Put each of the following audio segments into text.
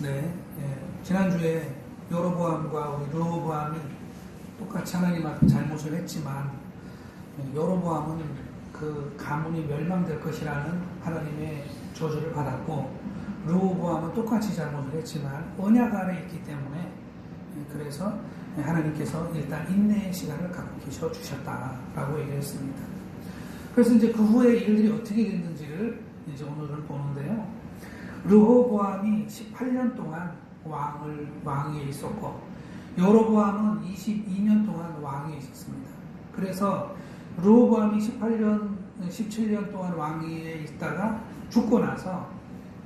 네, 지난주에 여로보암과 우리 르호보암이 똑같이 하나님 앞에 잘못을 했지만 여로보암은 그 가문이 멸망될 것이라는 하나님의 저주를 받았고 르호보암은 똑같이 잘못을 했지만 언약 아래 있기 때문에 그래서 하나님께서 일단 인내의 시간을 갖고 계셔 주셨다라고 얘기했습니다. 그래서 이제 그 후에 일들이 어떻게 됐는지를 이제 오늘은 보는데요. 르호보암이 18년 동안 왕위에 있었고 여로보암은 22년 동안 왕위에 있었습니다. 그래서 르호보암이 17년 동안 왕위에 있다가 죽고 나서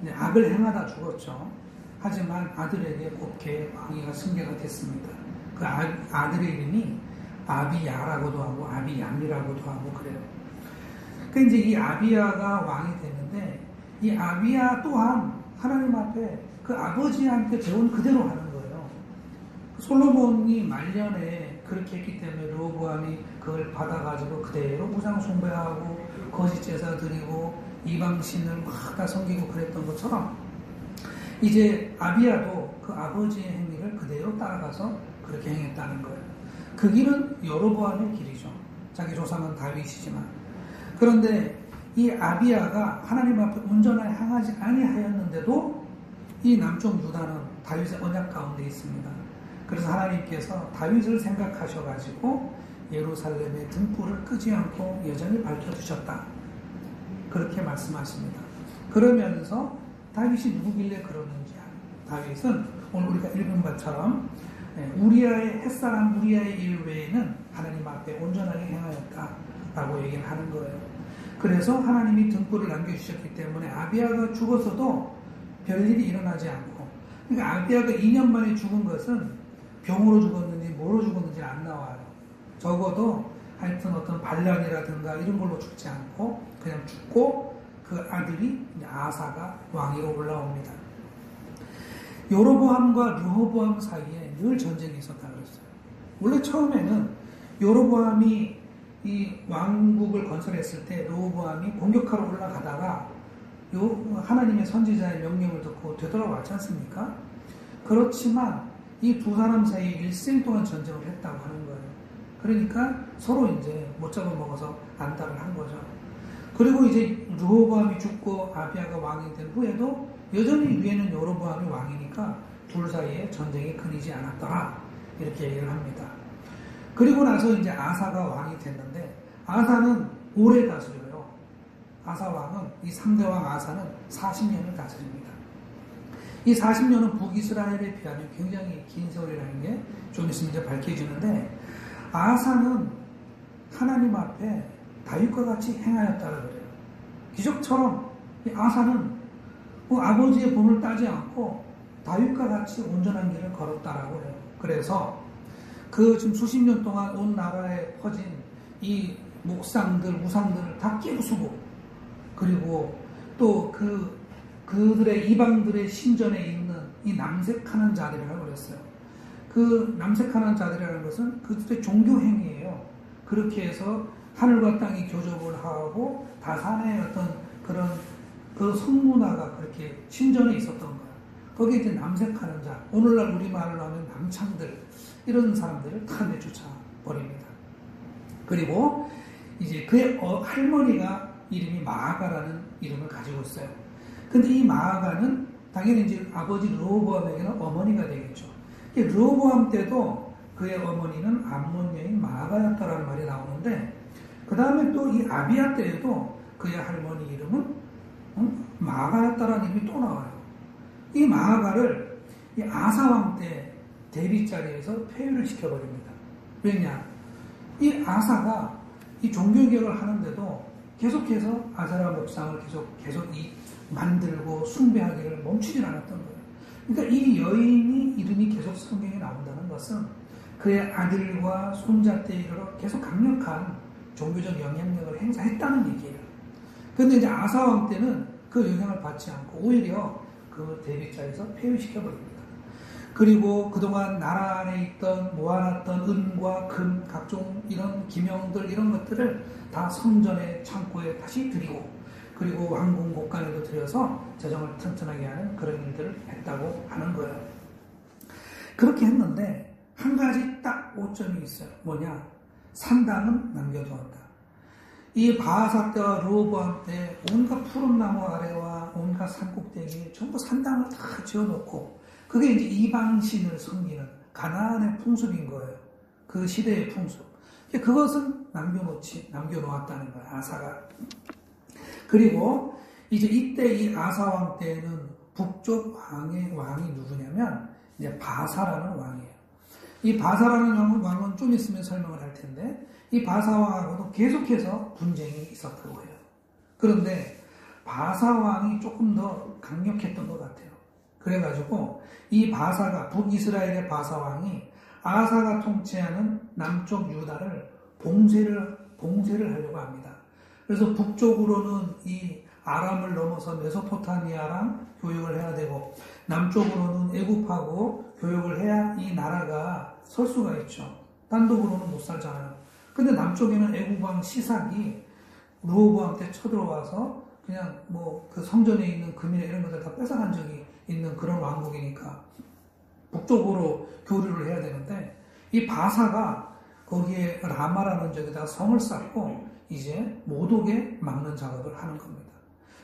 악을 행하다 죽었죠. 하지만 아들에게 곱게 왕위가 승계가 됐습니다. 그 아들의 이름이 아비야라고도 하고 아비얌이라고도 하고 그래요. 그러니까 이제 이 아비야가 왕이 됐는데 이 아비야 또한 하나님 앞에 그 아버지한테 배운 그대로 하는 거예요. 솔로몬이 말년에 그렇게 했기 때문에 르호보암이 그걸 받아가지고 그대로 우상 숭배하고 거짓 제사 드리고 이방신을 막 다 섬기고 그랬던 것처럼 이제 아비야도 그 아버지의 행위를 그대로 따라가서 그렇게 행했다는 거예요. 그 길은 여로보암의 길이죠. 자기 조상은 다윗이지만. 그런데 이 아비야가 하나님 앞에 온전하게 향하지 아니하였는데도 이 남쪽 유다는 다윗의 언약 가운데 있습니다. 그래서 하나님께서 다윗을 생각하셔가지고 예루살렘의 등불을 끄지 않고 여전히 밝혀주셨다. 그렇게 말씀하십니다. 그러면서 다윗이 누구길래 그러는지 다윗은 오늘 우리가 읽은 것처럼 우리아의 햇사람 우리아의 일 외에는 하나님 앞에 온전하게 행하였다라고 얘기를 하는 거예요. 그래서 하나님이 등불을 남겨주셨기 때문에 아비야가 죽어서도 별일이 일어나지 않고 그러니까 아비야가 2년 만에 죽은 것은 병으로 죽었는지 뭐로 죽었는지 안 나와요. 적어도 하여튼 어떤 반란이라든가 이런 걸로 죽지 않고 그냥 죽고 그 아들이 아사가 왕위로 올라옵니다. 여로보암과 르호보암 사이에 늘 전쟁이 있었다 그랬어요. 원래 처음에는 여로보암이 이 왕국을 건설했을 때 르호보암이 공격하러 올라가다가 하나님의 선지자의 명령을 듣고 되돌아왔지 않습니까? 그렇지만 이 두 사람 사이에 일생 동안 전쟁을 했다고 하는 거예요. 그러니까 서로 이제 못 잡아먹어서 안달을 한 거죠. 그리고 이제 르호보암이 죽고 아비야가 왕이 된 후에도 여전히 위에는 여로보암이 왕이니까 둘 사이에 전쟁이 끊이지 않았더라. 이렇게 얘기를 합니다. 그리고 나서 이제 아사가 왕이 됐는데 아사는 오래 다스려요. 아사 왕은 이 3대 왕 아사는 40년을 다스립니다. 이 40년은 북이스라엘에 비하면 굉장히 긴 세월이라는 게 좀 있으면 이제 밝혀지는데 아사는 하나님 앞에 다윗과 같이 행하였다고 그래요. 기적처럼 이 아사는 아버지의 본을 따지 않고 다윗과 같이 온전한 길을 걸었다라고 해요. 그래서 그 지금 수십 년 동안 온 나라에 퍼진 이 목상들, 우상들을 다 깨부수고 그리고 또 그들의 이방들의 신전에 있는 이 남색하는 자들이라고 그랬어요. 그 남색하는 자들이라는 것은 그들의 종교 행위예요. 그렇게 해서 하늘과 땅이 교접을 하고 다산의 어떤 그런 그 성문화가 그렇게 신전에 있었던 거예요. 거기에 이제 남색하는 자, 오늘날 우리말로 하면 남창들 이런 사람들을 다 내쫓아 버립니다. 그리고 이제 그의 할머니가 이름이 마아가라는 이름을 가지고 있어요. 근데 이 마아가는 당연히 이제 아버지 르호보암에게는 어머니가 되겠죠. 르호보암 때도 그의 어머니는 암몬 여인 마아가였다라는 말이 나오는데 그 다음에 또 이 아비야 때에도 그의 할머니 이름은 마아가였다라는 이름이 또 나와요. 이 마아가를 이 아사왕 때 대비 자리에서 폐위를 시켜버립니다. 왜냐? 이 아사가 이 종교개혁을 하는데도 계속해서 아세라 목상을 계속 만들고 숭배하기를 멈추질 않았던 거예요. 그러니까 이 여인이 이름이 계속 성경에 나온다는 것은 그의 아들과 손자 때 이르러 계속 강력한 종교적 영향력을 행사했다는 얘기예요. 그런데 이제 아사왕 때는 그 영향을 받지 않고 오히려 그 대비자에서 폐위시켜버립니다. 그리고 그동안 나라 안에 있던 모아놨던 은과 금, 각종 이런 기명들 이런 것들을 다 성전의 창고에 다시 드리고 그리고 왕궁 곳간에도 들여서 재정을 튼튼하게 하는 그런 일들을 했다고 하는 거예요. 그렇게 했는데 한 가지 딱 오점이 있어요. 뭐냐? 산당은 남겨두었다. 이 바하사 때와 르호보암 때 온갖 푸른 나무 아래와 온갖 산꼭대기에 전부 산당을 다 지어놓고 그게 이제 이방신을 섬기는 가나안의 풍습인 거예요. 그 시대의 풍습. 그것은 남겨놓았다는 거예요. 아사가. 그리고 이제 이때 이 아사왕 때에는 북쪽 왕이 누구냐면 이제 바사라는 왕이에요. 이 바사라는 왕은 좀 있으면 설명을 할 텐데 이 바사왕하고도 계속해서 분쟁이 있었다고 해요. 그런데 바사왕이 조금 더 강력했던 것 같아요. 그래가지고 이 바사가 북이스라엘의 바사왕이 아사가 통치하는 남쪽 유다를 봉쇄를 하려고 합니다. 그래서 북쪽으로는 이 아람을 넘어서 메소포타미아랑 교역을 해야 되고 남쪽으로는 애굽하고 교역을 해야 이 나라가 설 수가 있죠. 단독으로는 못 살잖아요. 근데 남쪽에는 애굽왕 시삭이 르호보암 때 쳐들어와서 그냥 뭐 그 성전에 있는 금이나 이런 것들 다 뺏어간 적이 있는 그런 왕국이니까 북쪽으로 교류를 해야 되는데 이 바사가 거기에 라마라는 적에다 성을 쌓고 이제 못 오게 막는 작업을 하는 겁니다.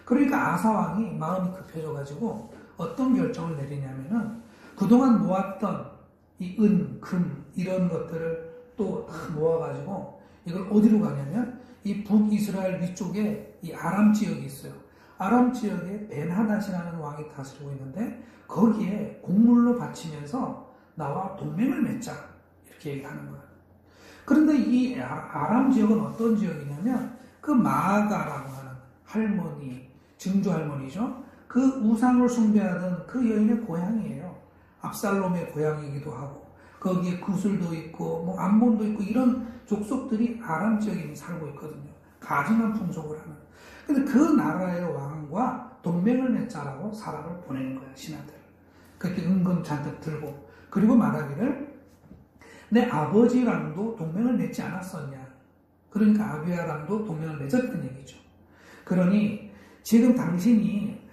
그러니까 아사왕이 마음이 급해져가지고 어떤 결정을 내리냐면은 그동안 모았던 이 은, 금 이런 것들을 또 다 모아가지고 이걸 어디로 가냐면 이 북이스라엘 위쪽에 이 아람 지역이 있어요. 아람 지역에 벤하닷이라는 왕이 다스리고 있는데 거기에 곡물로 바치면서 나와 동맹을 맺자 이렇게 얘기하는 거예요. 그런데 이 아람 지역은 어떤 지역이냐면 그 마아가라고 하는 할머니, 증조 할머니죠. 그 우상을 숭배하던 그 여인의 고향이에요. 압살롬의 고향이기도 하고 거기에 구슬도 있고 뭐 암몬도 있고 이런 족속들이 아람 지역에 살고 있거든요. 가증한 풍속을 하는. 근데 그 나라의 왕과 동맹을 맺자라고 사람을 보내는 거예요. 신하들. 그렇게 은근 잔뜩 들고 그리고 말하기를 내 아버지랑도 동맹을 맺지 않았었냐. 그러니까 아비야랑도 동맹을 맺었던 얘기죠. 그러니 지금 당신이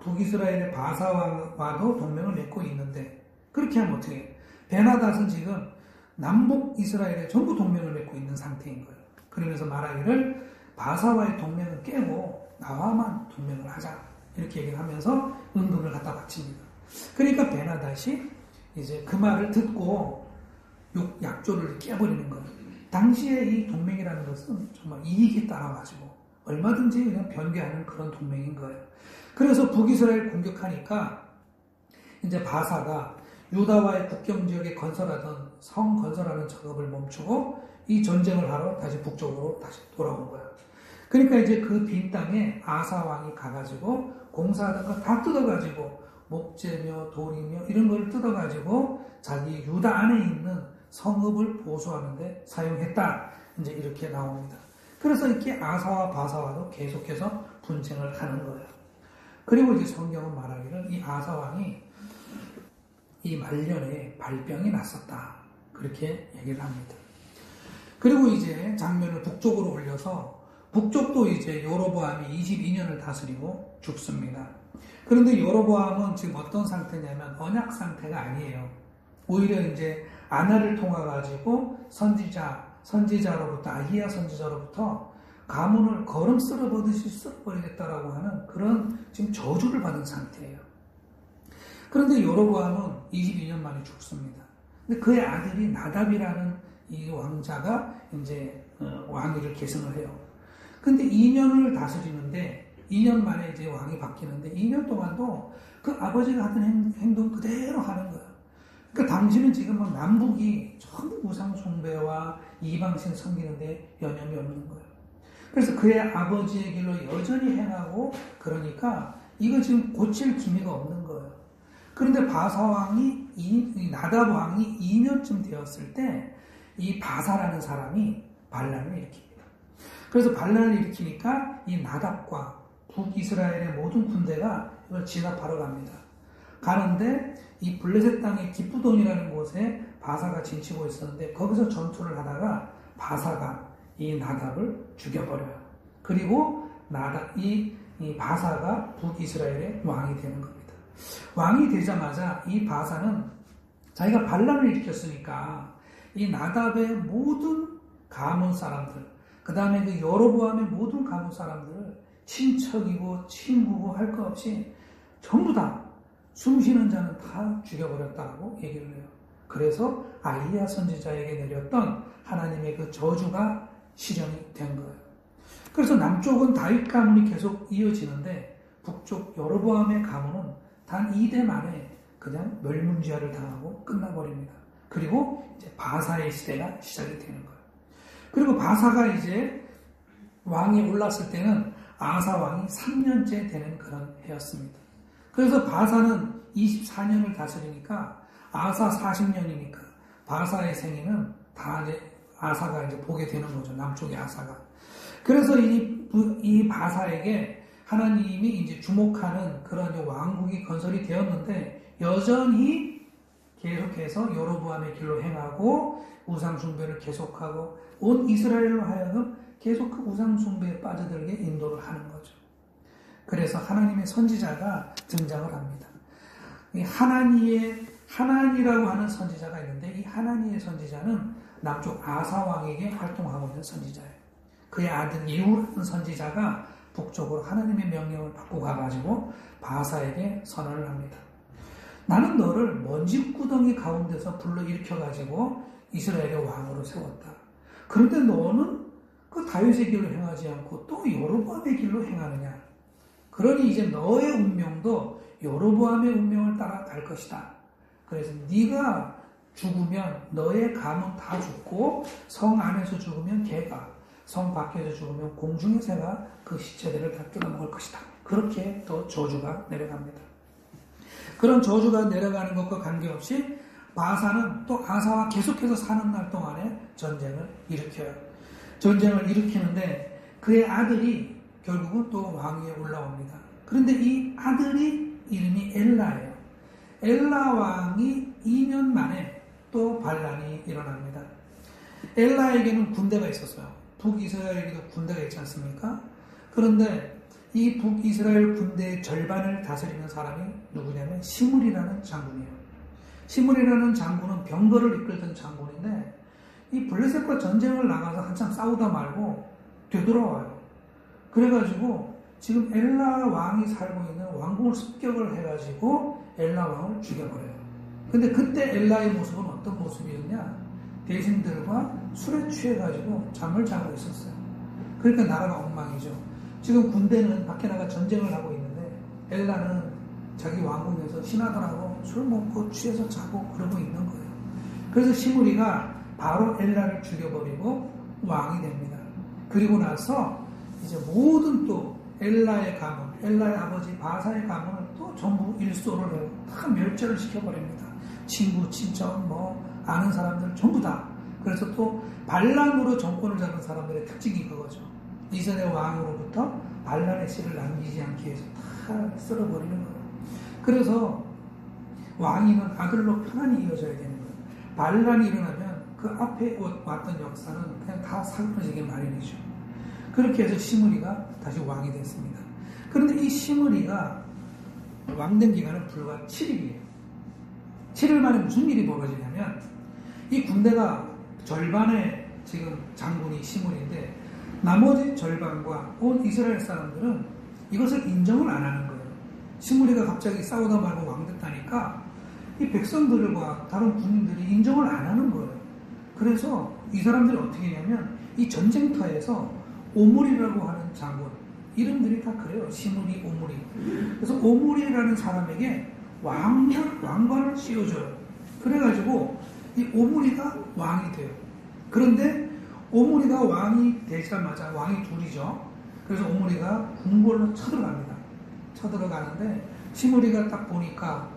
북이스라엘의 바사와도 동맹을 맺고 있는데 그렇게 하면 어떻게 해요? 베나닷은 지금 남북 이스라엘에 전부 동맹을 맺고 있는 상태인 거예요. 그러면서 말하기를 바사와의 동맹을 깨고 나와만 동맹을 하자. 이렇게 얘기를 하면서 은금을 갖다 바칩니다. 그러니까 베나닷이 이제 그 말을 듣고 약조를 깨버리는 거예요. 당시에 이 동맹이라는 것은 정말 이익이 따라가지고 얼마든지 그냥 변개하는 그런 동맹인 거예요. 그래서 북이스라엘 공격하니까 이제 바사가 유다와의 국경 지역에 건설하던 성 건설하는 작업을 멈추고 이 전쟁을 하러 다시 북쪽으로 다시 돌아온 거예요. 그러니까 이제 그 빈 땅에 아사 왕이 가가지고 공사하던 거 다 뜯어가지고 목재며 돌이며 이런 걸 뜯어가지고 자기 유다 안에 있는 성읍을 보수하는데 사용했다. 이제 이렇게 나옵니다. 그래서 이렇게 아사와 바사와도 계속해서 분쟁을 하는 거예요. 그리고 이제 성경은 말하기를 이 아사 왕이 이 말년에 발병이 났었다. 그렇게 얘기를 합니다. 그리고 이제 장면을 북쪽으로 올려서 북쪽도 이제 여로보암이 22년을 다스리고 죽습니다. 그런데 여로보암은 지금 어떤 상태냐면 언약 상태가 아니에요. 오히려 이제 아나를 통해 가지고 선지자로부터 아히야 선지자로부터 가문을 거름 쓸어버리듯이 쓸어버리겠다라고 하는 그런 지금 저주를 받은 상태예요. 그런데 여로보암은 22년 만에 죽습니다. 근데 그의 아들이 나답이라는 이 왕자가 이제 왕위를 계승을 해요. 근데 2년을 다스리는데 2년 만에 이제 왕이 바뀌는데 2년 동안도 그 아버지가 하던 행동 그대로 하는 거예요. 그러니까 당시는 지금 막 남북이 전부 우상 숭배와 이방신 섬기는데 여념이 없는 거예요. 그래서 그의 아버지의 길로 여전히 행하고 그러니까 이거 지금 고칠 기미가 없는 거예요. 그런데 바사왕이 이 나답 왕이 2년쯤 되었을 때 이 바사라는 사람이 반란을 일으킵니다. 그래서 반란을 일으키니까 이 나답과 북이스라엘의 모든 군대가 이걸 진압하러 갑니다. 가는데 이 블레셋 땅의 기쁘돈이라는 곳에 바사가 진치고 있었는데 거기서 전투를 하다가 바사가 이 나답을 죽여버려요. 그리고 이 바사가 북이스라엘의 왕이 되는 겁니다. 왕이 되자마자 이 바사는 자기가 반란을 일으켰으니까 이 나답의 모든 가문 사람들, 그 다음에 그 여로보암의 모든 가문 사람들을 친척이고 친구고 할 것 없이 전부 다 숨쉬는 자는 다 죽여버렸다고 얘기를 해요. 그래서 아이야 선지자에게 내렸던 하나님의 그 저주가 실현이 된 거예요. 그래서 남쪽은 다윗 가문이 계속 이어지는데 북쪽 여로보암의 가문은 단 2대 만에 그냥 멸문지화를 당하고 끝나버립니다. 그리고 이제 바사의 시대가 시작이 되는 거예요. 그리고 바사가 이제 왕이 올랐을 때는 아사 왕이 3년째 되는 그런 해였습니다. 그래서 바사는 24년을 다스리니까 아사 40년이니까 바사의 생애는 다 이제 아사가 이제 보게 되는 거죠. 남쪽의 아사가. 그래서 이 바사에게 하나님이 이제 주목하는 그런 왕국이 건설이 되었는데 여전히 계속해서 여로보암의 길로 행하고 우상숭배를 계속하고 온 이스라엘로 하여금 계속 그 우상숭배에 빠져들게 인도를 하는 거죠. 그래서 하나님의 선지자가 등장을 합니다. 이 하나니라고 하는 선지자가 있는데 이 하나니의 선지자는 남쪽 아사 왕에게 활동하고 있는 선지자예요. 그의 아들 예후라는 선지자가 북쪽으로 하나님의 명령을 받고 가가지고 바사에게 선언을 합니다. 나는 너를 먼지구덩이 가운데서 불러일으켜가지고 이스라엘의 왕으로 세웠다. 그런데 너는 그 다윗의 길로 행하지 않고 또 여로보암의 길로 행하느냐. 그러니 이제 너의 운명도 여로보암의 운명을 따라갈 것이다. 그래서 네가 죽으면 너의 가문 다 죽고 성 안에서 죽으면 개가, 성 밖에서 죽으면 공중의 새가 그 시체들을 다 뜯어먹을 것이다. 그렇게 또 저주가 내려갑니다. 그런 저주가 내려가는 것과 관계없이 바사는 또 아사와 계속해서 사는 날 동안에 전쟁을 일으켜요. 전쟁을 일으키는데 그의 아들이 결국은 또 왕위에 올라옵니다. 그런데 이 아들이 이름이 엘라예요. 엘라 왕이 2년 만에 또 반란이 일어납니다. 엘라에게는 군대가 있었어요. 북이스라엘에게도 군대가 있지 않습니까? 그런데 이 북이스라엘 군대의 절반을 다스리는 사람이 누구냐면 시므리라는 장군이에요. 시므리라는 장군은 병거를 이끌던 장군인데 이 블레셋과 전쟁을 나가서 한참 싸우다 말고 되돌아와요. 그래가지고 지금 엘라 왕이 살고 있는 왕궁을 습격을 해가지고 엘라 왕을 죽여버려요. 근데 그때 엘라의 모습은 어떤 모습이었냐? 대신들과 술에 취해가지고 잠을 자고 있었어요. 그러니까 나라가 엉망이죠. 지금 군대는 밖에 나가 전쟁을 하고 있는데 엘라는 자기 왕궁에서 신하들하고 술 먹고 취해서 자고 그러고 있는 거예요. 그래서 시므리가 바로 엘라를 죽여버리고 왕이 됩니다. 그리고 나서 이제 모든 또 엘라의 가문, 엘라의 아버지 바사의 가문을 또 전부 일소를 해요. 다 멸절을 시켜버립니다. 친구, 친척, 아는 사람들 전부 다. 그래서 또 반란으로 정권을 잡은 사람들의 특징이 그거죠. 이스라엘 왕으로부터 반란의 씨를 남기지 않기 위해서 다 쓸어버리는 거예요. 그래서 왕위는 아들로 편안히 이어져야 되는 거예요. 반란이 일어나면 그 앞에 왔던 역사는 그냥 다 사그러지게 마련이죠. 그렇게 해서 시므리가 다시 왕이 됐습니다. 그런데 이 시므리가 왕된 기간은 불과 7일이에요. 7일 만에 무슨 일이 벌어지냐면 이 군대가 절반의 지금 장군이 시므리인데 나머지 절반과 온 이스라엘 사람들은 이것을 인정을 안 하는 거예요. 시므리가 갑자기 싸우다 말고 왕 됐다니까 이 백성들과 다른 군인들이 인정을 안 하는 거예요. 그래서 이 사람들이 어떻게 했냐면 이 전쟁터에서 오므리라고 하는 장군 이름들이 다 그래요. 시므리, 오므리. 그래서 오므리라는 사람에게 왕관을 씌워줘요. 그래가지고 이 오므리가 왕이 돼요. 그런데 오므리가 왕이 되자마자 왕이 둘이죠. 그래서 오므리가 궁궐로 쳐들어갑니다. 쳐들어가는데 시므리가 딱 보니까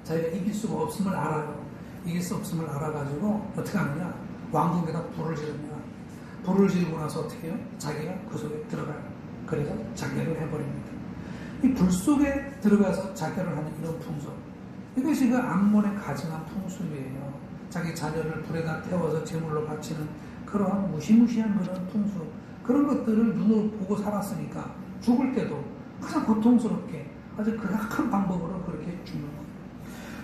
자기가 이길 수가 없음을 알아요. 이길 수 없음을 알아가지고 어떻게 하느냐? 왕궁에다 불을 지릅니다. 불을 지르고 나서 어떻게 해요? 자기가 그 속에 들어가요. 그래서 자결을 해버립니다. 이 불 속에 들어가서 자결을 하는 이런 풍속. 이것이 그 암몬의 가증한 풍습이에요. 자기 자녀를 불에다 태워서 제물로 바치는 그러한 무시무시한 그런 풍습. 그런 것들을 눈으로 보고 살았으니까 죽을 때도 가장 고통스럽게 아주 극악한 방법으로 그렇게 죽는 거예요.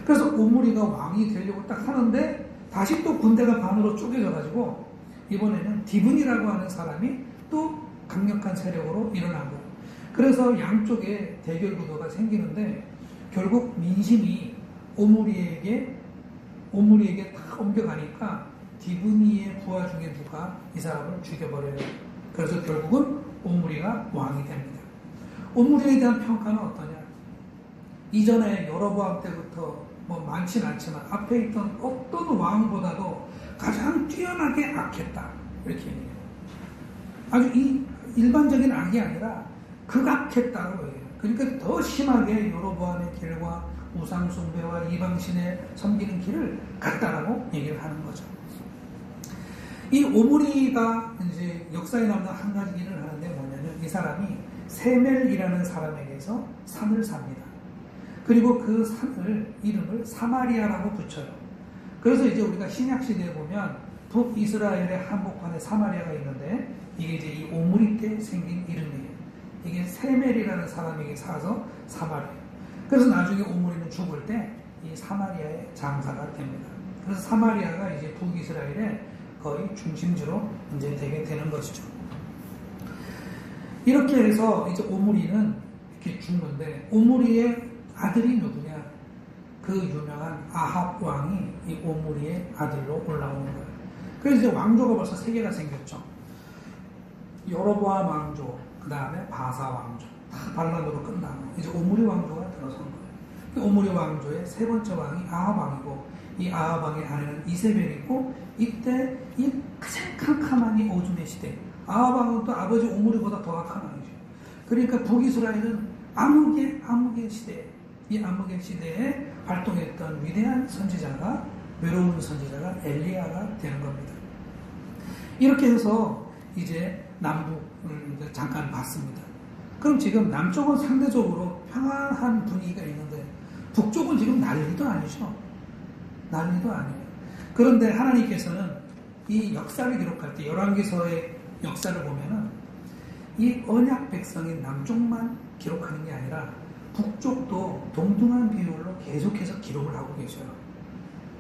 그래서 오므리가 왕이 되려고 딱 하는데 다시 또 군대가 반으로 쪼개져가지고 이번에는 디분이라고 하는 사람이 또 강력한 세력으로 일어난 거예요. 그래서 양쪽에 대결 구도가 생기는데 결국 민심이 오므리에게 다 옮겨가니까 디브니의 부하 중에 누가 이 사람을 죽여버려요. 그래서 결국은 오므리가 왕이 됩니다. 오므리에 대한 평가는 어떠냐? 이전에 여로보암 때부터 뭐 많지는 않지만 앞에 있던 어떤 왕보다도 가장 뛰어나게 악했다. 이렇게 얘기해요. 아주 일반적인 악이 아니라 극악했다고 얘기해요. 그러니까 더 심하게 여로보암의 길과 우상숭배와 이방신에 섬기는 길을 갔다라고 얘기를 하는 거죠. 이 오므리가 이제 역사에 남는 한 가지 일을 하는데 뭐냐면 이 사람이 세멜이라는 사람에게서 산을 삽니다. 그리고 그 산을 이름을 사마리아라고 붙여요. 그래서 이제 우리가 신약시대에 보면 북이스라엘의 한복판에 사마리아가 있는데 이게 이제 이 오므리 때 생긴 이름이에요. 이게 세멜이라는 사람에게 사서 사마리아. 그래서 나중에 오므리는 죽을 때 이 사마리아의 장사가 됩니다. 그래서 사마리아가 이제 북이스라엘의 거의 중심지로 이제 되게 되는 것이죠. 이렇게 해서 이제 오므리는 이렇게 죽는데 오므리의 아들이 누구냐? 그 유명한 아합 왕이 이 오므리의 아들로 올라오는 거예요. 그래서 이제 왕조가 벌써 3개가 생겼죠. 여로보암 왕조, 그 다음에 바사 왕조, 다 반란으로 끝나고 이제 오므리 왕조가 들어선 거예요. 오므리 왕조의 3번째 왕이 아합 왕이고 이 아합 왕의 아내는 이세벨이고 이때 이 가장 캄캄한 이 어둠의 시대 아합 왕은 또 아버지 오므리보다 더 악한 왕이죠. 그러니까 북이스라엘은 암흑의 시대 이 암흑의 시대에 활동했던 위대한 선지자가 외로운 선지자가 엘리야가 되는 겁니다. 이렇게 해서 이제 남북을 잠깐 봤습니다. 그럼 지금 남쪽은 상대적으로 평안한 분위기가 있는데 북쪽은 지금 난리도 아니죠. 난리도 아니에요. 그런데 하나님께서는 이 역사를 기록할 때 열왕기서의 역사를 보면은 이 언약 백성인 남쪽만 기록하는 게 아니라 북쪽도 동등한 비율로 계속해서 기록을 하고 계셔요.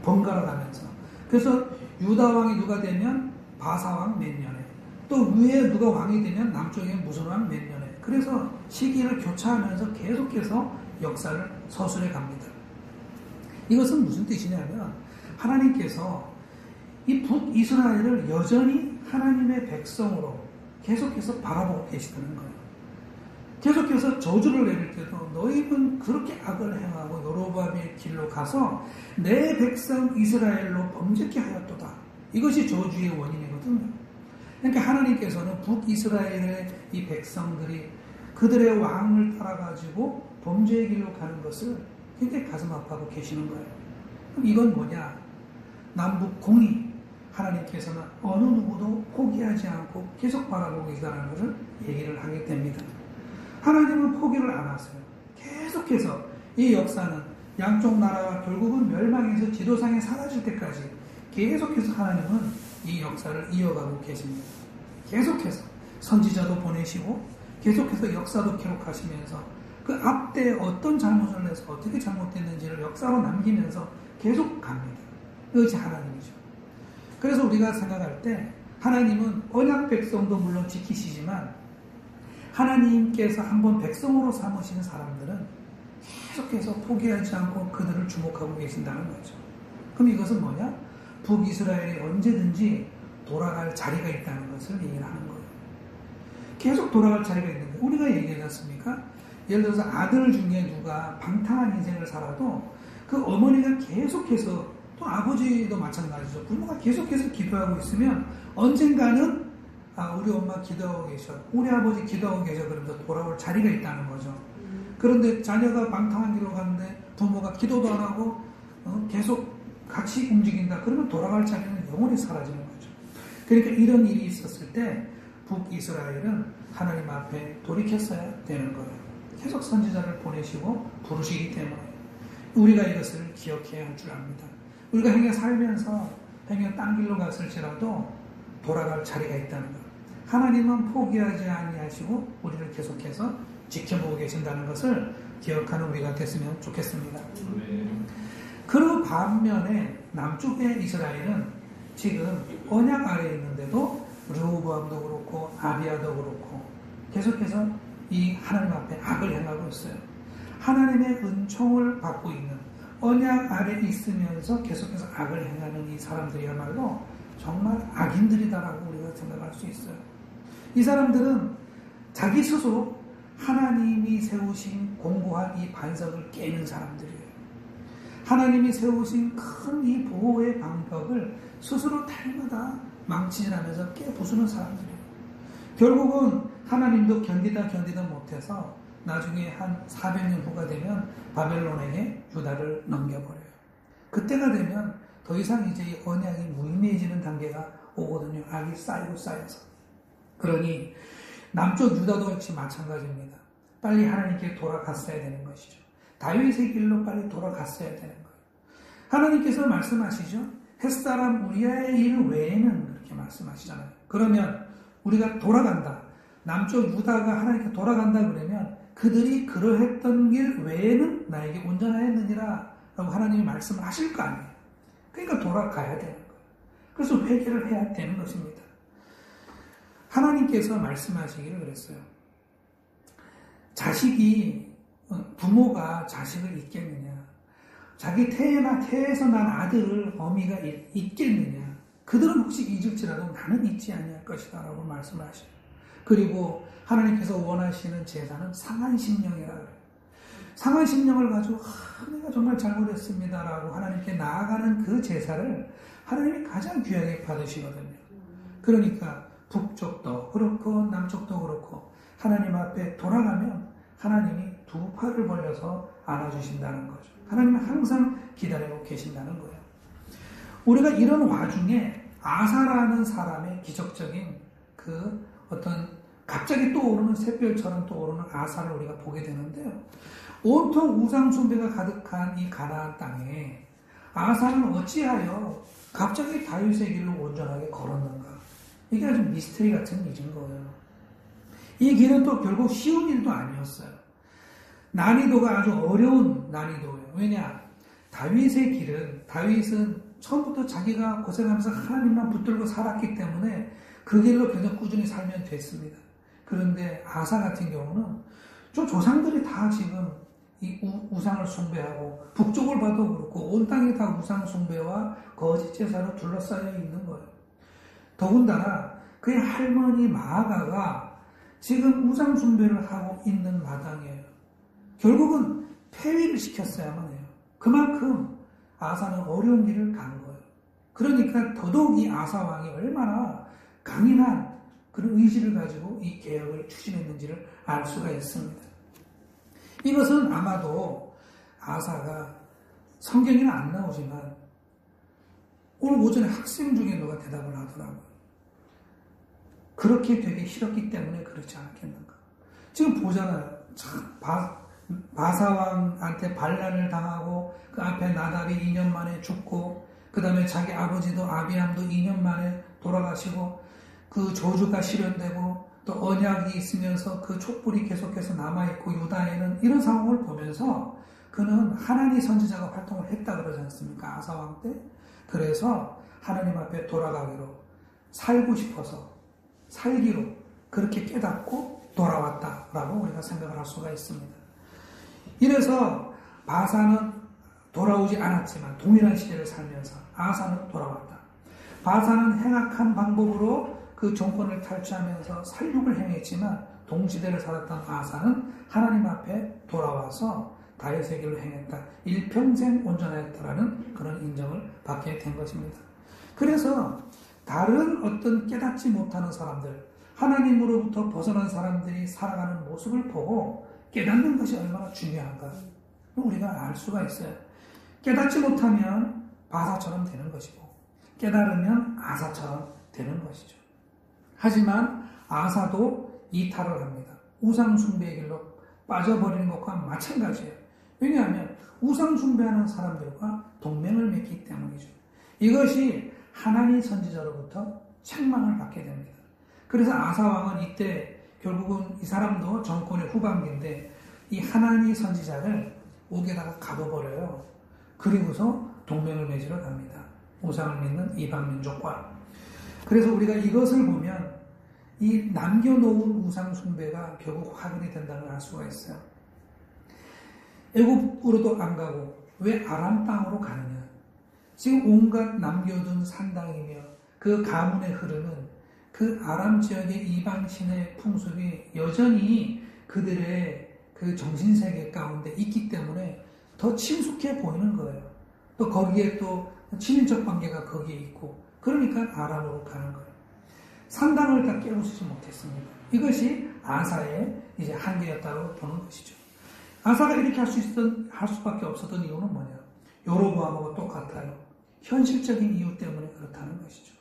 번갈아 가면서. 그래서 유다 왕이 누가 되면 바사 왕 몇 년에 또 위에 누가 왕이 되면 남쪽에 무슨 왕 몇 년에 그래서 시기를 교차하면서 계속해서 역사를 서술해 갑니다. 이것은 무슨 뜻이냐면 하나님께서 이 북이스라엘을 여전히 하나님의 백성으로 계속해서 바라보고 계시다는 거예요. 계속해서 저주를 내릴 때도 너희는 그렇게 악을 행하고 여로보암의 길로 가서 내 백성 이스라엘로 범죄케 하였도다. 이것이 저주의 원인이거든요. 그러니까 하나님께서는 북이스라엘의 이 백성들이 그들의 왕을 따라가지고 범죄의 길로 가는 것을 굉장히 가슴 아파하고 계시는 거예요. 그럼 이건 뭐냐? 남북 공의. 하나님께서는 어느 누구도 포기하지 않고 계속 바라보고 계시다는 것을 얘기를 하게 됩니다. 하나님은 포기를 안 하세요. 계속해서 이 역사는 양쪽 나라가 결국은 멸망해서 지도상에 사라질 때까지 계속해서 하나님은 이 역사를 이어가고 계십니다. 계속해서 선지자도 보내시고 계속해서 역사도 기록하시면서 그 앞때 어떤 잘못을 해서 어떻게 잘못됐는지를 역사로 남기면서 계속 갑니다. 이것이 하나님이죠. 그래서 우리가 생각할 때 하나님은 언약 백성도 물론 지키시지만 하나님께서 한번 백성으로 삼으시는 사람들은 계속해서 포기하지 않고 그들을 주목하고 계신다는 거죠. 그럼 이것은 뭐냐? 북이스라엘이 언제든지 돌아갈 자리가 있다는 것을 얘기를 하는 거예요. 계속 돌아갈 자리가 있는 거예요. 우리가 얘기하지 않습니까? 예를 들어서 아들 중에 누가 방탕한 인생을 살아도 그 어머니가 계속해서 또 아버지도 마찬가지죠. 부모가 계속해서 기도하고 있으면 언젠가는 우리 엄마 기도하고 계셔. 우리 아버지 기도하고 계셔. 그러면서 돌아올 자리가 있다는 거죠. 그런데 자녀가 방탕한 길로 가는데 부모가 기도도 안 하고 계속 같이 움직인다. 그러면 돌아갈 자리는 영원히 사라지는 거죠. 그러니까 이런 일이 있었을 때 북이스라엘은 하나님 앞에 돌이켰어야 되는 거예요. 계속 선지자를 보내시고 부르시기 때문에 우리가 이것을 기억해야 할 줄 압니다. 우리가 행여 살면서 행여 딴 길로 갔을지라도 돌아갈 자리가 있다는 것. 하나님은 포기하지 아니하시고 우리를 계속해서 지켜보고 계신다는 것을 기억하는 우리가 됐으면 좋겠습니다. 그 반면에 남쪽의 이스라엘은 지금 언약 아래에 있는데도 르호보암도 그렇고 아비야도 그렇고 계속해서 이 하나님 앞에 악을 행하고 있어요. 하나님의 은총을 받고 있는 언약 아래에 있으면서 계속해서 악을 행하는 이 사람들이야말로 정말 악인들이다라고 우리가 생각할 수 있어요. 이 사람들은 자기 스스로 하나님이 세우신 공고한 이 반석을 깨는 사람들이에요. 하나님이 세우신 큰 이 보호의 방벽을 스스로 날마다 망치질하면서 깨부수는 사람들이에요. 결국은 하나님도 견디다 못해서 나중에 한 400년 후가 되면 바벨론에게 유다를 넘겨버려요. 그때가 되면 더 이상 이제 이 언약이 무의미해지는 단계가 오거든요. 악이 쌓여서. 그러니 남쪽 유다도 역시 마찬가지입니다. 빨리 하나님께 돌아갔어야 되는 것이죠. 다윗의 길로 빨리 돌아갔어야 되는 거예요. 하나님께서 말씀하시죠. 햇사람 우리아의 일 외에는 그렇게 말씀하시잖아요. 그러면 우리가 돌아간다. 남쪽 유다가 하나님께 돌아간다 그러면 그들이 그러했던 길 외에는 나에게 온전하였느니라 라고 하나님이 말씀을 하실 거 아니에요. 그러니까 돌아가야 되는 거예요. 그래서 회개를 해야 되는 것입니다. 하나님께서 말씀하시기를 그랬어요. 부모가 자식을 잊겠느냐? 자기 태에서 난 아들을 어미가 잊겠느냐? 그들은 혹시 잊을지라도 나는 잊지 아니할 것이다 라고 말씀을 하셔요. 그리고 하나님께서 원하시는 제사는 상한 심령이라 그래요. 상한 심령을 가지고 내가 정말 잘못했습니다 라고 하나님께 나아가는 그 제사를 하나님이 가장 귀하게 받으시거든요. 그러니까 북쪽도 그렇고 남쪽도 그렇고 하나님 앞에 돌아가면 하나님이 두 팔을 벌려서 안아주신다는 거죠. 하나님은 항상 기다리고 계신다는 거예요. 우리가 이런 와중에 아사라는 사람의 기적적인 그 어떤 갑자기 떠오르는 샛별처럼 떠오르는 아사를 우리가 보게 되는데요. 온통 우상 숭배가 가득한 이 가나안 땅에 아사는 어찌하여 갑자기 다윗의 길로 온전하게 걸었는가? 이게 아주 미스터리 같은 일인 거예요. 이 길은 또 결국 쉬운 일도 아니었어요. 난이도가 아주 어려운 난이도예요. 왜냐? 다윗은 처음부터 자기가 고생하면서 하나님만 붙들고 살았기 때문에 그 길로 계속 꾸준히 살면 됐습니다. 그런데 아사 같은 경우는 좀 조상들이 다 지금 이 우상을 숭배하고 북쪽을 봐도 그렇고 온 땅이 다 우상 숭배와 거짓 제사로 둘러싸여 있는 거예요. 더군다나 그의 할머니 마아가가 지금 우상 숭배를 하고 있는 마당이에요. 결국은 폐위를 시켰어야만 해요. 그만큼 아사는 어려운 길을 간 거예요. 그러니까 더더욱 이 아사 왕이 얼마나 강인한 그런 의지를 가지고 이 개혁을 추진했는지를 알 수가 있습니다. 이것은 아마도 아사가 성경에는 안 나오지만 오늘 오전에 학생 중에 누가 대답을 하더라고요. 그렇게 되기 싫었기 때문에 그렇지 않겠는가. 지금 보잖아요. 참 바사왕한테 반란을 당하고 그 앞에 나답이 2년 만에 죽고 그 다음에 자기 아버지도 아비암도 2년 만에 돌아가시고 그 저주가 실현되고 또 언약이 있으면서 그 촛불이 계속해서 남아있고 유다에는 이런 상황을 보면서 그는 하나님 선지자가 활동을 했다 그러지 않습니까? 아사왕 때. 그래서 하나님 앞에 돌아가기로 살고 싶어서 살기로 그렇게 깨닫고 돌아왔다라고 우리가 생각을 할 수가 있습니다. 이래서 바사는 돌아오지 않았지만 동일한 시대를 살면서 아사는 돌아왔다. 바사는 행악한 방법으로 그 정권을 탈취하면서 살육을 행했지만 동시대를 살았던 아사는 하나님 앞에 돌아와서 다윗의 길로 행했다. 일평생 온전하였다라는 그런 인정을 받게 된 것입니다. 그래서 다른 어떤 깨닫지 못하는 사람들, 하나님으로부터 벗어난 사람들이 살아가는 모습을 보고 깨닫는 것이 얼마나 중요한가 우리가 알 수가 있어요. 깨닫지 못하면 바사처럼 되는 것이고 깨달으면 아사처럼 되는 것이죠. 하지만 아사도 이탈을 합니다. 우상 숭배의 길로 빠져버리는 것과 마찬가지예요. 왜냐하면 우상 숭배하는 사람들과 동맹을 맺기 때문이죠. 이것이 하나님 선지자로부터 책망을 받게 됩니다. 그래서 아사왕은 이때 결국은 이 사람도 정권의 후반기인데 이 하나니 선지자를 옥에다가 가둬버려요. 그리고서 동맹을 맺으러 갑니다. 우상을 믿는 이방 민족과. 그래서 우리가 이것을 보면 이 남겨놓은 우상 숭배가 결국 화근이 된다는 걸 알 수가 있어요. 애굽으로도 안 가고 왜 아람 땅으로 가느냐. 지금 온갖 남겨둔 산당이며 그 가문에 흐르는 그 아람 지역의 이방신의 풍습이 여전히 그들의 그 정신세계 가운데 있기 때문에 더 친숙해 보이는 거예요. 또 거기에 또 친인척 관계가 거기에 있고 그러니까 아람으로 가는 거예요. 산당을 다 깨우치지 못했습니다. 이것이 아사의 이제 한계였다고 보는 것이죠. 아사가 이렇게 할 수밖에 없었던 이유는 뭐냐? 여로보암하고 똑같아요. 현실적인 이유 때문에 그렇다는 것이죠.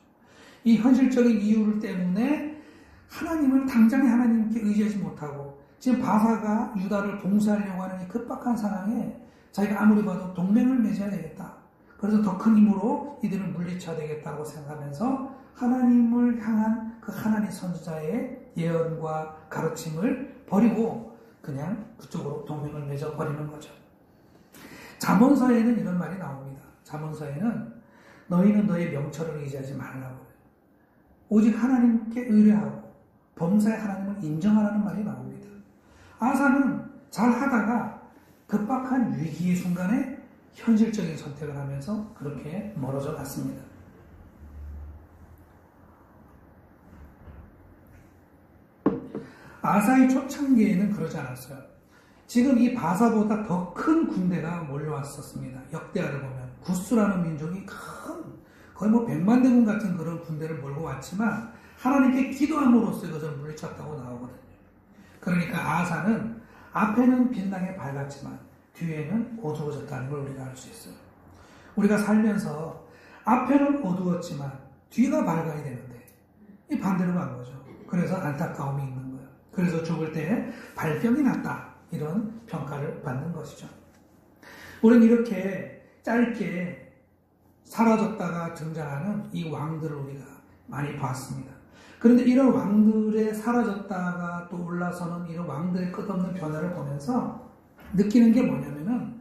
이 현실적인 이유 때문에 하나님을 당장에 하나님께 의지하지 못하고 지금 바사가 유다를 봉쇄하려고 하는 이 급박한 상황에 자기가 아무리 봐도 동맹을 맺어야 되겠다. 그래서 더 큰 힘으로 이들을 물리쳐야 되겠다고 생각하면서 하나님을 향한 그 하나님 선지자의 예언과 가르침을 버리고 그냥 그쪽으로 동맹을 맺어버리는 거죠. 잠언서에는 이런 말이 나옵니다. 잠언서에는 너희는 너의 명철을 의지하지 말라고. 오직 하나님께 의뢰하고 범사의 하나님을 인정하라는 말이 나옵니다. 아사는 잘 하다가 급박한 위기의 순간에 현실적인 선택을 하면서 그렇게 멀어져 갔습니다. 아사의 초창기에는 그러지 않았어요. 지금 이 바사보다 더 큰 군대가 몰려왔었습니다. 역대하를 보면 구스라는 민족이 거의 100만 대군 같은 그런 군대를 몰고 왔지만 하나님께 기도함으로써 이것을 물리쳤다고 나오거든요. 그러니까 아사는 앞에는 빛나게 밝았지만 뒤에는 어두워졌다는 걸 우리가 알 수 있어요. 우리가 살면서 앞에는 어두웠지만 뒤가 밝아야 되는데 이 반대로 간 거죠. 그래서 안타까움이 있는 거예요. 그래서 죽을 때 발병이 났다. 이런 평가를 받는 것이죠. 우리는 이렇게 짧게 사라졌다가 등장하는 이 왕들을 우리가 많이 봤습니다. 그런데 이런 왕들의 사라졌다가 또 올라서는 이런 왕들의 끝없는 변화를 보면서 느끼는 게 뭐냐면은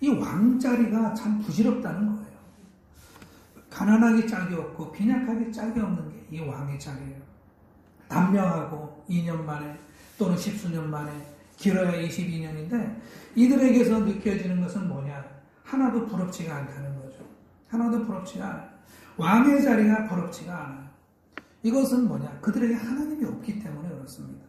이 왕자리가 참 부질없다는 거예요. 가난하기 짝이 없고 빈약하기 짝이 없는 게 이 왕의 자리예요. 단명하고 2년 만에 또는 10수년 만에 길어야 22년인데 이들에게서 느껴지는 것은 뭐냐? 하나도 부럽지가 않다는 거죠. 하나도 부럽지가 않아요. 왕의 자리가 부럽지가 않아요. 이것은 뭐냐? 그들에게 하나님이 없기 때문에 그렇습니다.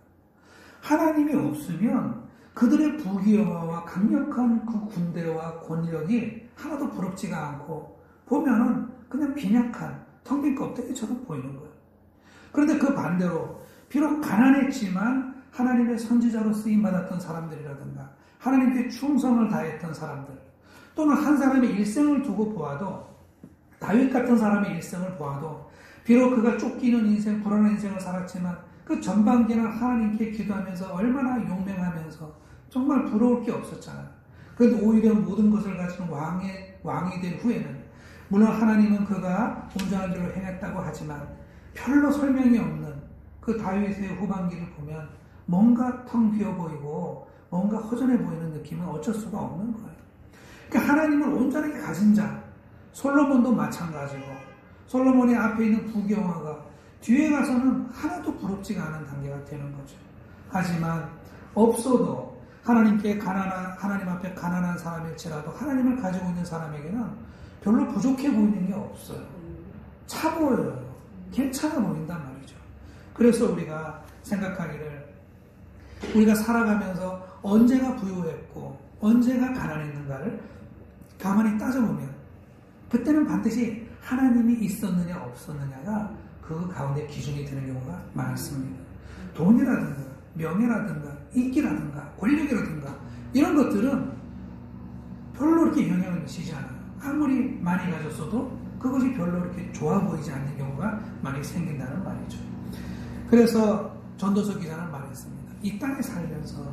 하나님이 없으면 그들의 부귀영화와 강력한 그 군대와 권력이 하나도 부럽지가 않고 보면은 그냥 빈약한 텅 빈 껍데기처럼 보이는 거예요. 그런데 그 반대로 비록 가난했지만 하나님의 선지자로 쓰임받았던 사람들이라든가 하나님께 충성을 다했던 사람들 또는 한 사람의 일생을 두고 보아도 다윗 같은 사람의 일생을 보아도 비록 그가 쫓기는 인생, 불안한 인생을 살았지만 그 전반기는 하나님께 기도하면서 얼마나 용맹하면서 정말 부러울 게 없었잖아요. 그런데 오히려 모든 것을 가진 왕이 된 후에는 물론 하나님은 그가 온전한 길로 행했다고 하지만 별로 설명이 없는 그 다윗의 후반기를 보면 뭔가 텅 비어 보이고 뭔가 허전해 보이는 느낌은 어쩔 수가 없는 거예요. 그러니까 하나님을 온전하게 가진 자, 솔로몬도 마찬가지고 솔로몬의 앞에 있는 부귀영화가 뒤에 가서는 하나도 부럽지가 않은 단계가 되는 거죠. 하지만 없어도 하나님 앞에 가난한 사람일지라도 하나님을 가지고 있는 사람에게는 별로 부족해 보이는 게 없어요. 차 보여요. 괜찮아 보인단 말이죠. 그래서 우리가 생각하기를 우리가 살아가면서 언제가 부유했고 언제가 가난했는가를 가만히 따져보면 그때는 반드시 하나님이 있었느냐 없었느냐가 그 가운데 기준이 되는 경우가 많습니다. 돈이라든가 명예라든가 인기라든가 권력이라든가 이런 것들은 별로 이렇게 영향을 미치지 않아요. 아무리 많이 가졌어도 그것이 별로 이렇게 좋아 보이지 않는 경우가 많이 생긴다는 말이죠. 그래서 전도서 기자는 말했습니다. 이 땅에 살면서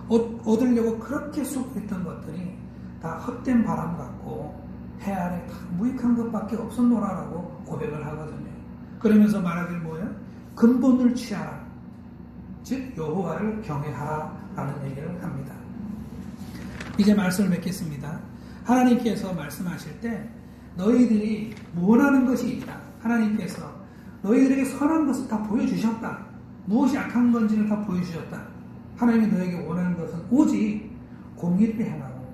얻으려고 그렇게 수고했던 것들이 다 헛된 바람 같고 해 아래 다 무익한 것밖에 없었노라라고 고백을 하거든요. 그러면서 말하길 뭐예요? 근본을 취하라. 즉 여호와를 경외하라라는 얘기를 합니다. 이제 말씀을 맺겠습니다. 하나님께서 말씀하실 때 너희들이 원하는 것이 있다. 하나님께서 너희들에게 선한 것을 다 보여주셨다. 무엇이 악한 건지를 다 보여주셨다. 하나님이 너에게 원하는 것은 오직 공의를 행하고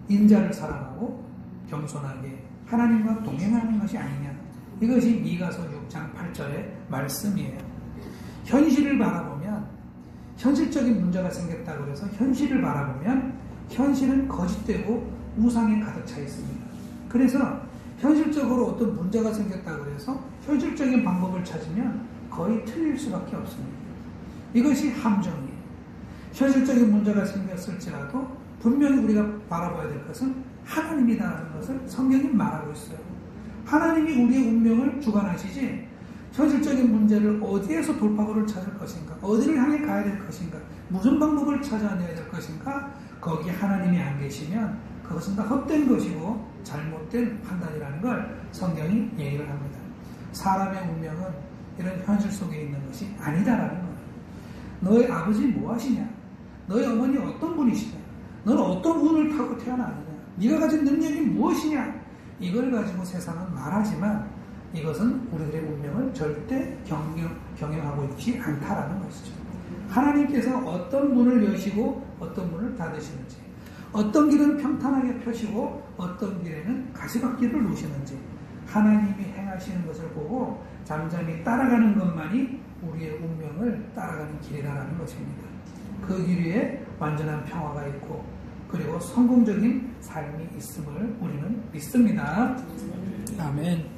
인자를 사랑하고 겸손하게 하나님과 동행하는 것이 아니냐. 이것이 미가서 6장 8절의 말씀이에요. 현실을 바라보면 현실적인 문제가 생겼다고 해서 현실을 바라보면 현실은 거짓되고 우상에 가득 차 있습니다. 그래서 현실적으로 어떤 문제가 생겼다고 해서 현실적인 방법을 찾으면 거의 틀릴 수밖에 없습니다. 이것이 함정이에요. 현실적인 문제가 생겼을지라도 분명히 우리가 바라봐야 될 것은 하나님이다라는 것을 성경이 말하고 있어요. 하나님이 우리의 운명을 주관하시지 현실적인 문제를 어디에서 돌파구를 찾을 것인가, 어디를 향해 가야 될 것인가, 무슨 방법을 찾아내야 될 것인가, 거기 하나님이 안 계시면 그것은 다 헛된 것이고 잘못된 판단이라는 걸 성경이 얘기를 합니다. 사람의 운명은 이런 현실 속에 있는 것이 아니다라는 거예요. 너의 아버지 뭐 하시냐? 너의 어머니 어떤 분이시냐? 너는 어떤 운을 타고 태어나느냐? 네가 가진 능력이 무엇이냐? 이걸 가지고 세상은 말하지만 이것은 우리들의 운명을 절대 경영하고 있지 않다라는 것이죠. 하나님께서 어떤 문을 여시고 어떤 문을 닫으시는지, 어떤 길은 평탄하게 펴시고 어떤 길에는 가시밭길을 놓으시는지 하나님이 행하시는 것을 보고 잠잠히 따라가는 것만이 우리의 운명을 따라가는 길이라는 것입니다. 그 길 위에 완전한 평화가 있고 그리고 성공적인 삶이 있음을 우리는 믿습니다. 아멘.